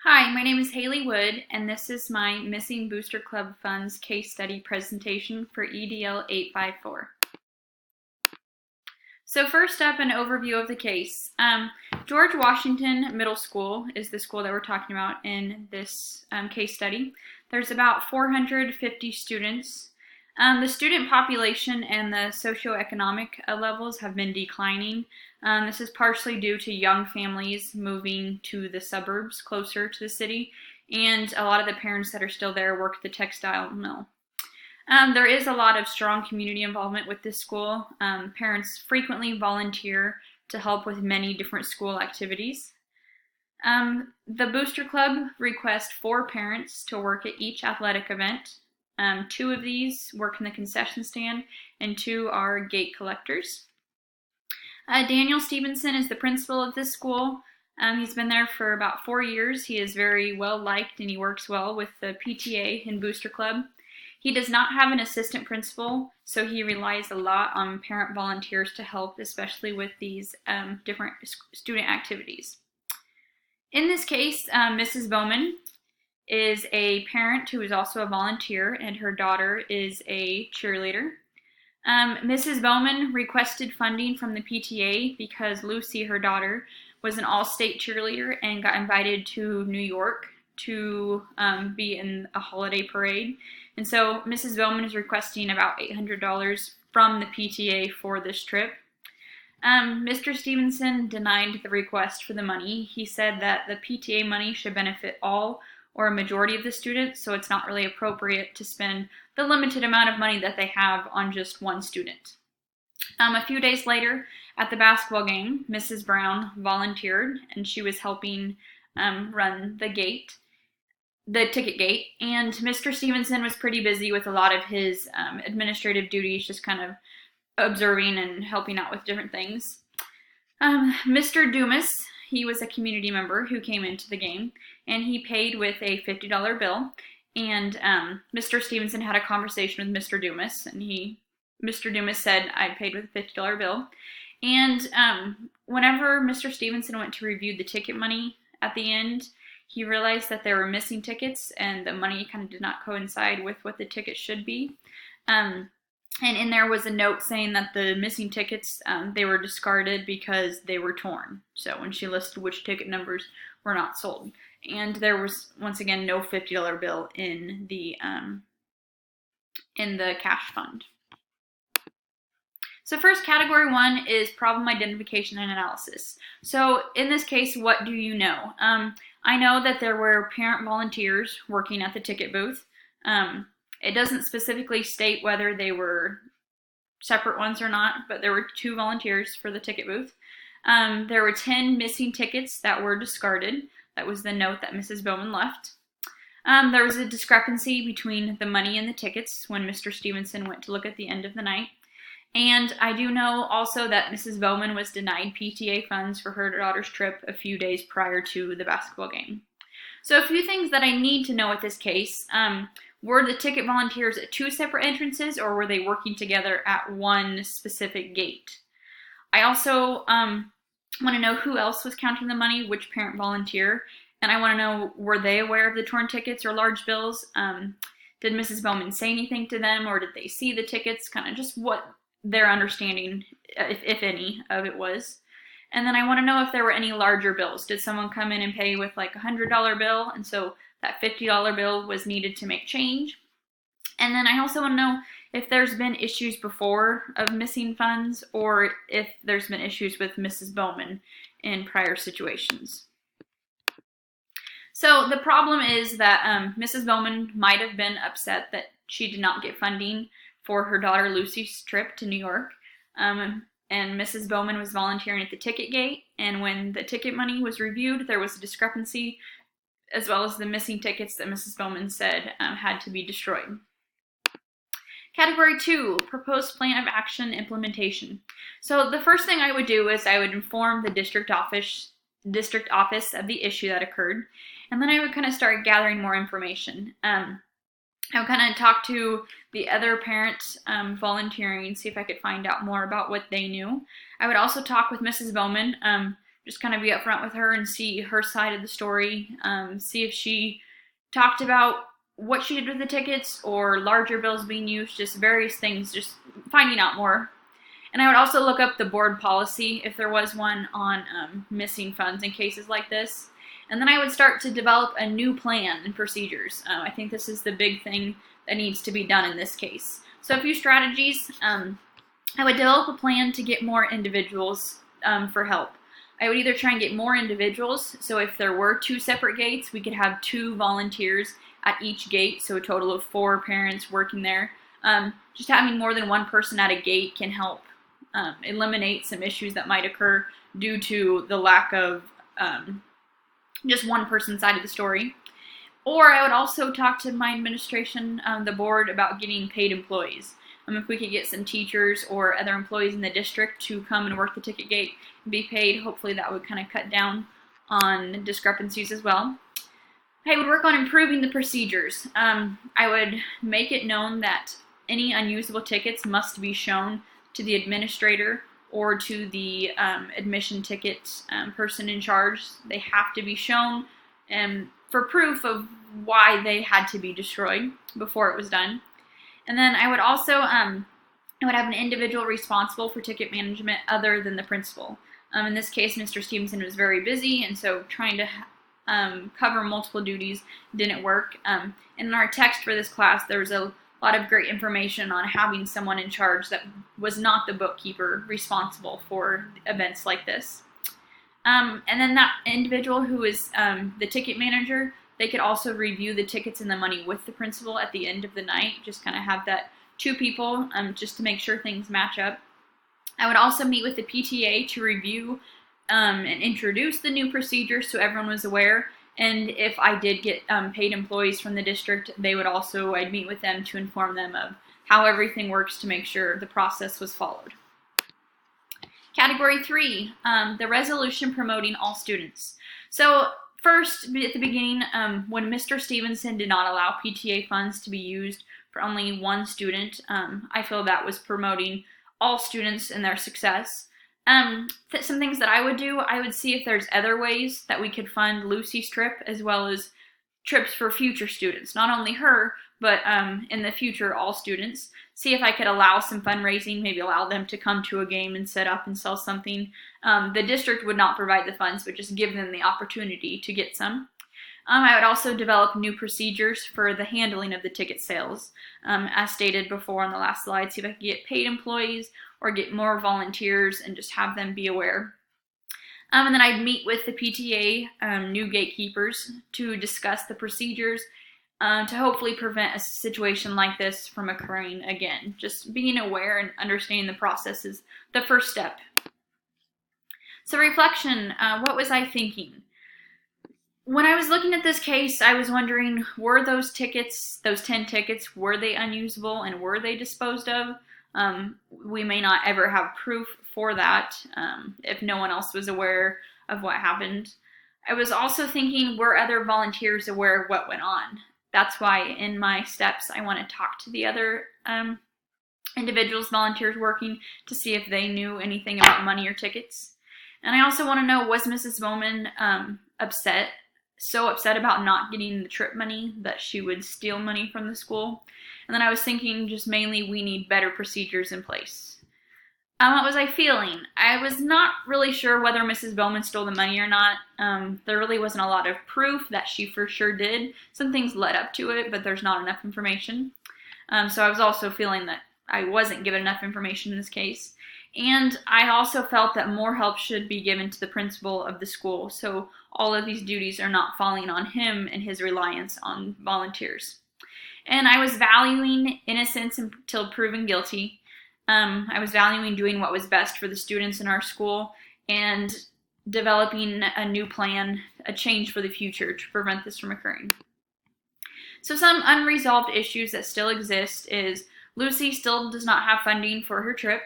Hi, my name is Haley Wood, and this is my Missing Booster Club Funds case study presentation for EDL 854. So first up, an overview of the case. George Washington Middle School is the school that we're talking about in this case study. There's about 450 students. The student population and the socioeconomic levels have been declining. This is partially due to young families moving to the suburbs closer to the city, and a lot of the parents that are still there work at the textile mill. There is a lot of strong community involvement with this school. Parents frequently volunteer to help with many different school activities. The Booster Club requests 4 parents to work at each athletic event. 2 of these work in the concession stand, and 2 are gate collectors. Daniel Stevenson is the principal of this school. He's been there for about 4 years. He is very well liked and he works well with the PTA and Booster Club. He does not have an assistant principal, so he relies a lot on parent volunteers to help, especially with these different student activities. In this case, Mrs. Bowman is a parent who is also a volunteer, and her daughter is a cheerleader. Mrs. Bowman requested funding from the PTA because Lucy, her daughter, was an all-state cheerleader and got invited to New York to be in a holiday parade. And so Mrs. Bowman is requesting about $800 from the PTA for this trip. Mr. Stevenson denied the request for the money. He said that the PTA money should benefit all or a majority of the students, so it's not really appropriate to spend the limited amount of money that they have on just one student. A few days later, at the basketball game, Mrs. Brown volunteered, and she was helping run the ticket gate, and Mr. Stevenson was pretty busy with a lot of his administrative duties, just kind of observing and helping out with different things. Mr. Dumas, he was a community member who came into the game, and he paid with a $50 bill, and Mr. Stevenson had a conversation with Mr. Dumas, and Mr. Dumas said, "I paid with a $50 bill." And whenever Mr. Stevenson went to review the ticket money at the end, he realized that there were missing tickets and the money kind of did not coincide with what the tickets should be. And in there was a note saying that the missing tickets, they were discarded because they were torn. So when she listed which ticket numbers were not sold. And there was, once again, no $50 bill in the cash fund. So first, category 1 is problem identification and analysis. So in this case, what do you know? I know that there were parent volunteers working at the ticket booth. It doesn't specifically state whether they were separate ones or not, but there were 2 volunteers for the ticket booth. There were 10 missing tickets that were discarded. That was the note that Mrs. Bowman left. There was a discrepancy between the money and the tickets when Mr. Stevenson went to look at the end of the night. And I do know also that Mrs. Bowman was denied PTA funds for her daughter's trip a few days prior to the basketball game. So a few things that I need to know with this case. Were the ticket volunteers at 2 separate entrances, or were they working together at one specific gate? I also want to know who else was counting the money, which parent volunteer, and I want to know, were they aware of the torn tickets or large bills? Did Mrs. Bowman say anything to them, or did they see the tickets? Kind of just what their understanding, if any, of it was. And then I want to know if there were any larger bills. Did someone come in and pay with like a $100 bill, and so that $50 bill was needed to make change? And then I also want to know if there's been issues before of missing funds, or if there's been issues with Mrs. Bowman in prior situations. So the problem is that Mrs. Bowman might have been upset that she did not get funding for her daughter Lucy's trip to New York. And Mrs. Bowman was volunteering at the ticket gate, and when the ticket money was reviewed, there was a discrepancy, as well as the missing tickets that Mrs. Bowman said had to be destroyed. Category 2, proposed plan of action implementation. So the first thing I would do is I would inform the district office of the issue that occurred, and then I would kind of start gathering more information. I would kind of talk to the other parents volunteering, see if I could find out more about what they knew. I would also talk with Mrs. Bowman, just kind of be upfront with her and see her side of the story, see if she talked about what she did with the tickets or larger bills being used, just various things, just finding out more. And I would also look up the board policy, if there was one, on missing funds in cases like this. And then I would start to develop a new plan and procedures. I think this is the big thing that needs to be done in this case. So a few strategies. I would develop a plan to get more individuals for help. I would either try and get more individuals, so if there were 2 separate gates, we could have 2 volunteers at each gate, so a total of 4 parents working there. Just having more than one person at a gate can help eliminate some issues that might occur due to the lack of just one person's side of the story. Or I would also talk to my administration, the board, about getting paid employees. If we could get some teachers or other employees in the district to come and work the ticket gate and be paid, hopefully that would kind of cut down on discrepancies as well. I would work on improving the procedures. I would make it known that any unusable tickets must be shown to the administrator or to the admission ticket person in charge. They have to be shown for proof of why they had to be destroyed before it was done. And then I would also I would have an individual responsible for ticket management other than the principal. In this case, Mr. Stevenson was very busy, and so trying to cover multiple duties didn't work. And in our text for this class, there was a lot of great information on having someone in charge that was not the bookkeeper responsible for events like this. And then that individual who is the ticket manager, they could also review the tickets and the money with the principal at the end of the night, just kind of have that 2 people just to make sure things match up. I would also meet with the PTA to review and introduce the new procedures so everyone was aware. And if I did get paid employees from the district, I'd meet with them to inform them of how everything works to make sure the process was followed. Category 3, the resolution promoting all students. So first, at the beginning, when Mr. Stevenson did not allow PTA funds to be used for only one student, I feel that was promoting all students and their success. Some things that I would do, I would see if there's other ways that we could fund Lucy's trip as well as trips for future students. Not only her, but in the future, all students. See if I could allow some fundraising, maybe allow them to come to a game and set up and sell something. The district would not provide the funds, but just give them the opportunity to get some. I would also develop new procedures for the handling of the ticket sales. As stated before on the last slide, see if I could get paid employees or get more volunteers and just have them be aware. And then I'd meet with the PTA new gatekeepers to discuss the procedures to hopefully prevent a situation like this from occurring again. Just being aware and understanding the process is the first step. So reflection, what was I thinking? When I was looking at this case, I was wondering, were those tickets, those 10 tickets, were they unusable and were they disposed of? We may not ever have proof for that if no one else was aware of what happened. I was also thinking, were other volunteers aware of what went on? That's why in my steps I want to talk to the other individuals, volunteers working, to see if they knew anything about money or tickets. And I also want to know, was Mrs. Bowman so upset about not getting the trip money that she would steal money from the school? And then I was thinking, just mainly, we need better procedures in place. What was I feeling? I was not really sure whether Mrs. Bowman stole the money or not. There really wasn't a lot of proof that she for sure did. Some things led up to it, but there's not enough information. So I was also feeling that I wasn't given enough information in this case. And I also felt that more help should be given to the principal of the school, so all of these duties are not falling on him and his reliance on volunteers. And I was valuing innocence until proven guilty. I was valuing doing what was best for the students in our school and developing a new plan, a change for the future to prevent this from occurring. So some unresolved issues that still exist is Lucy still does not have funding for her trip.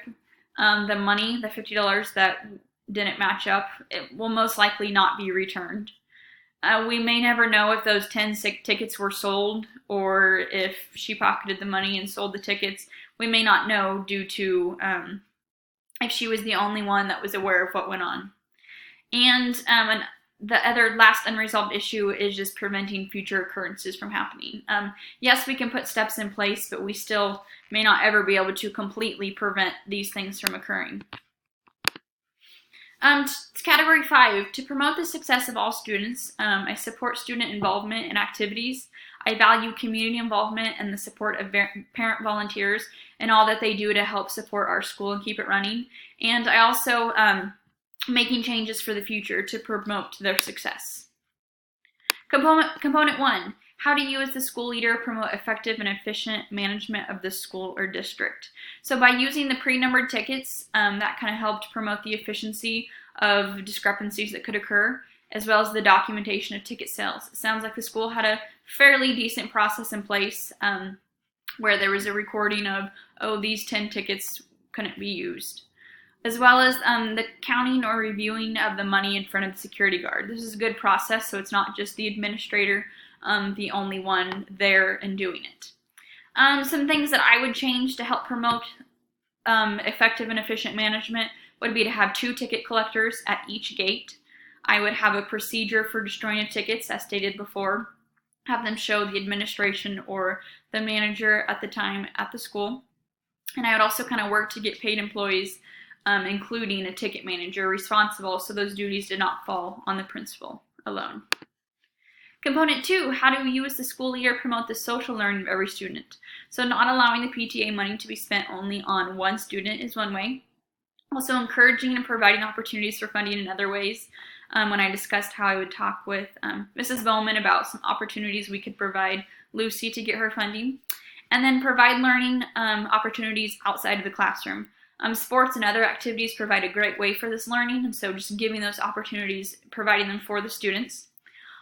The money, the $50 that didn't match up, it will most likely not be returned. We may never know if those 10 tickets were sold or if she pocketed the money and sold the tickets. We may not know due to if she was the only one that was aware of what went on. And the other last unresolved issue is just preventing future occurrences from happening. Yes, we can put steps in place, but we still may not ever be able to completely prevent these things from occurring. Category 5, to promote the success of all students, I support student involvement in activities. I value community involvement and the support of parent volunteers and all that they do to help support our school and keep it running. And I also making changes for the future to promote their success. Component 1, how do you as the school leader promote effective and efficient management of the school or district? So by using the pre-numbered tickets, that kind of helped promote the efficiency of discrepancies that could occur, as well as the documentation of ticket sales. It sounds like the school had a fairly decent process in place where there was a recording of, oh, these 10 tickets couldn't be used, as well as the counting or reviewing of the money in front of the security guard. This is a good process, so it's not just the administrator, the only one there and doing it. Some things that I would change to help promote effective and efficient management would be to have 2 ticket collectors at each gate. I would have a procedure for destroying of tickets, as stated before, have them show the administration or the manager at the time at the school. And I would also kind of work to get paid employees, including a ticket manager, responsible so those duties did not fall on the principal alone. Component 2, how do you as the school leader promote the social learning of every student? So not allowing the PTA money to be spent only on one student is one way. Also encouraging and providing opportunities for funding in other ways. When I discussed how I would talk with Mrs. Bowman about some opportunities we could provide Lucy to get her funding. And then provide learning opportunities outside of the classroom. Sports and other activities provide a great way for this learning, and so just giving those opportunities, providing them for the students.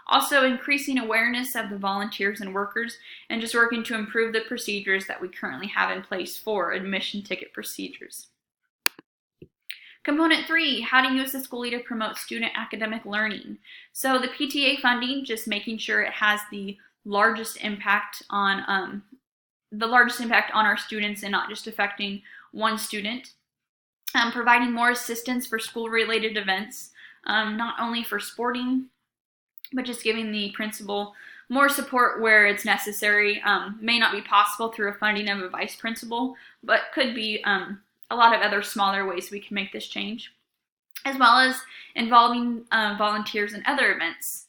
Also increasing awareness of the volunteers and workers, and just working to improve the procedures that we currently have in place for admission ticket procedures. Component 3, how do you as the school leader promote student academic learning? So the PTA funding, just making sure it has the largest impact on our students and not just affecting one student. Providing more assistance for school-related events, not only for sporting, but just giving the principal more support where it's necessary. May not be possible through a funding of a vice principal, but could be a lot of other smaller ways we can make this change, as well as involving volunteers in other events.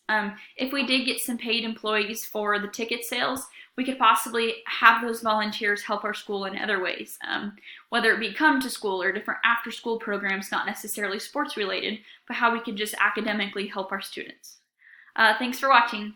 If we did get some paid employees for the ticket sales, we could possibly have those volunteers help our school in other ways, whether it be come to school or different after-school programs, not necessarily sports related, but how we could just academically help our students. Thanks for watching.